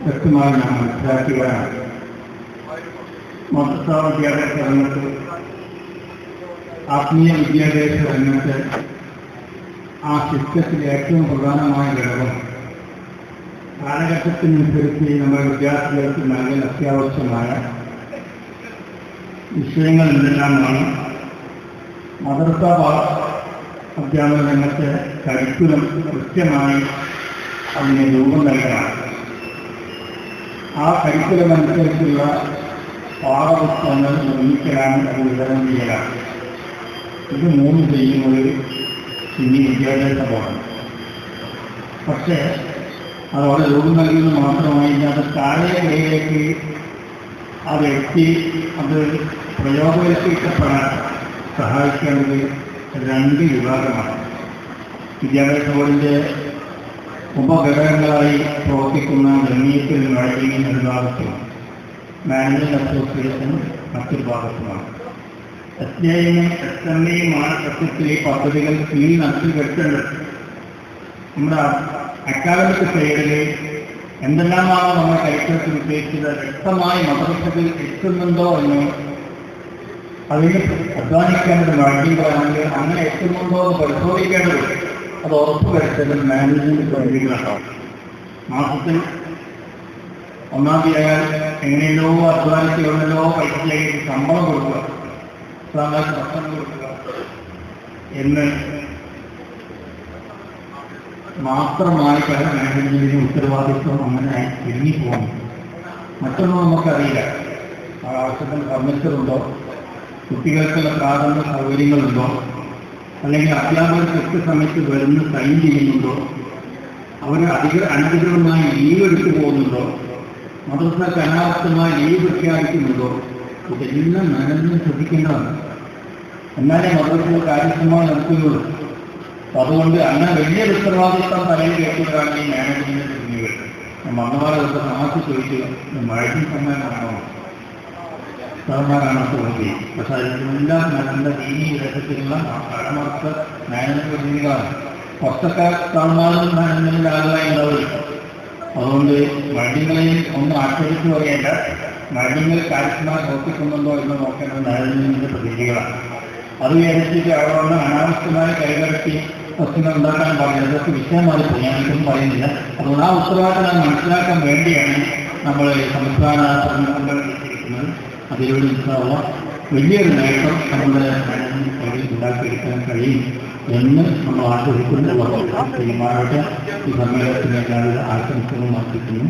വ്യക്തമായി നാം മനസ്സിലാക്കുകയാണ്. മദ്രസാ വിദ്യാഭ്യാസ രംഗത്ത്, ആത്മീയ വിദ്യാഭ്യാസ രംഗത്ത് ആ സിസ്റ്റത്തിലെ ഏറ്റവും പ്രധാനമായ ഘടകം കാലഘട്ടത്തിനനുസരിച്ച് നമ്മുടെ വിദ്യാർത്ഥികൾക്ക് നൽകാൻ അത്യാവശ്യമായ വിഷയങ്ങൾ എന്തെല്ലാമാണ്. മദ്രസാ അധ്യാപന രംഗത്തെ കരിക്കുലം കൃത്യമായി അതിന് രൂപം നൽകണം. ആ കരിക്കുലം അനുസരിച്ചുള്ള പാഠപുസ്തകങ്ങൾ നിർമ്മിക്കലാണ്, അത് വിതരണം ചെയ്യലാണ്. ഇത് മൂന്ന് ചെയ്യുന്നത് ഇനി വിദ്യാഭ്യാസ ബോർഡാണ്. പക്ഷേ അതവിടെ രൂപം നൽകുന്നത് മാത്രമായില്ല, അത് താഴേക്കിടയിലേക്ക് ആ വ്യക്തി അത് പ്രയോഗവൽക്കരിക്കപ്പെടാൻ സഹായിക്കേണ്ടത് രണ്ട് വിഭാഗമാണ്. വിദ്യാഭ്യാസ ബോർഡിൻ്റെ ഉപഘടകങ്ങളായി പ്രവർത്തിക്കുന്ന ജമീയത്തിൽ മുഅല്ലിമീൻ ഒരു ഭാഗത്തും മാനേജ്മെന്റ് അസോസിയേഷൻ മറ്റൊരു ഭാഗത്തുമാണ്. SJയും SMEയുമാണ് സത്യത്തിൽ ഈ പദ്ധതികൾ നടത്തി വരുത്തേണ്ടത്. നമ്മുടെ അക്കാദമിക് സൈഡിൽ എന്തെല്ലാമാണ് നമ്മൾ കരിക്കുലത്തിൽ ഉദ്ദേശിച്ചത് വ്യക്തമായി മദ്രസയിൽ എത്തുന്നുണ്ടോ എന്ന് അതിന് അധ്വാനിക്കേണ്ടത് മുഅല്ലിമുകളാണെങ്കിൽ അങ്ങനെ എത്തുന്നുണ്ടോ എന്ന് പരിശോധിക്കേണ്ടത്, അത് ഉറപ്പുവരുത്തേണ്ടത് മാനേജ്മെന്റ് പ്രതിനിധികളാണ്. മാസത്തിൽ 1-ാം തീയതിയാൽ എങ്ങനെയല്ലോ അധ്വാനിച്ച് എവിടെയല്ലോ പൈസയിലേക്ക് ശമ്പളം കൊടുക്കുക, ഭക്ഷണം കൊടുക്കുക എന്ന് മാത്രമായി മാനേജ്മെന്റിന് ഉത്തരവാദിത്വം അങ്ങനെ തിരിഞ്ഞുപോകുന്നു. മറ്റൊന്നും നമുക്കറിയില്ല. ആ ആവശ്യത്തിന് ഫർണിച്ചറുണ്ടോ, കുട്ടികൾക്കുള്ള പ്രാഥമിക സൗകര്യങ്ങളുണ്ടോ, അല്ലെങ്കിൽ അധ്യാപകർ കൃത്യസമയത്ത് വരുന്ന സൈൻ ചെയ്യുന്നുണ്ടോ, അവർ അനധികൃതമായി ലീവ് എടുത്തു പോകുന്നുണ്ടോ, മദ്രസക്ക് അനാവശ്യമായി ലീവ് പ്രഖ്യാപിക്കുന്നുണ്ടോ, ഇതെല്ലാം മാനേജ്മെന്റ് ശ്രദ്ധിക്കേണ്ടതാണ്. എന്നാലേ മദ്രസകൾ കാര്യക്ഷമമായി നടത്തുകയുള്ളൂ. അതുകൊണ്ട് അങ്ങനെ വലിയ ഉത്തരവാദിത്വം തലയിൽ കേൾക്കുകയാണ് ഈ മാനേജ്മെന്റ് പ്രതിനിധികൾ. മന്ത്രമാരെ ദിവസം നാട്ടിൽ ചോദിക്കുക, മഴയ്ക്കും സമ്മാനാണോ സർമാരാണ് തോന്നി. പക്ഷെ അതിനെല്ലാം നല്ല ദീനീ വിധത്തിലുള്ള പരമാർത്ഥ മാനേജ്മെന്റ് പ്രതിനിധികളാണ്. പുറത്തൊക്കെ സർമാരും മാനേജ്മെന്റിന്റെ ആളുകളായി ഉണ്ടാവില്ല. അതുകൊണ്ട് മദ്യങ്ങളെയും ഒന്ന് ആക്ഷേപിച്ചു പറയേണ്ട, മദ്യങ്ങൾ കാര്യക്ഷമമായി പ്രവർത്തിക്കുന്നുണ്ടോ എന്ന് നോക്കേണ്ടത് മാനേജ്മെന്റിന്റെ പ്രതിനിധികളാണ്. അത് വിചാരിച്ചിട്ട് അവിടെ വന്ന് അനാവശ്യമായി കൈകടത്തി പ്രശ്നങ്ങൾ ഉണ്ടാക്കാൻ പാടില്ല. അതൊക്കെ വിഷയമായി ഞാനൊന്നും പറയുന്നില്ല. അതുകൊണ്ട് ആ ഉത്തരവാദിത്തം മനസ്സിലാക്കാൻ വേണ്ടിയാണ് നമ്മൾ സംസ്ഥാന ഭരണകൂടങ്ങൾ വെച്ചിരിക്കുന്നത്. അതിലൂടെ ഇൻഷാഅല്ലാഹ് വലിയൊരു നേട്ടം നമ്മുടെ മാനേജ്മെന്റ് ഉണ്ടാക്കിയെടുക്കാൻ കഴിയും എന്ന് നമ്മൾ ആഗ്രഹിക്കുന്നു. ഈ സമ്മേളനത്തിന് എല്ലാവരും ആശംസകളും അർപ്പിക്കുന്നു.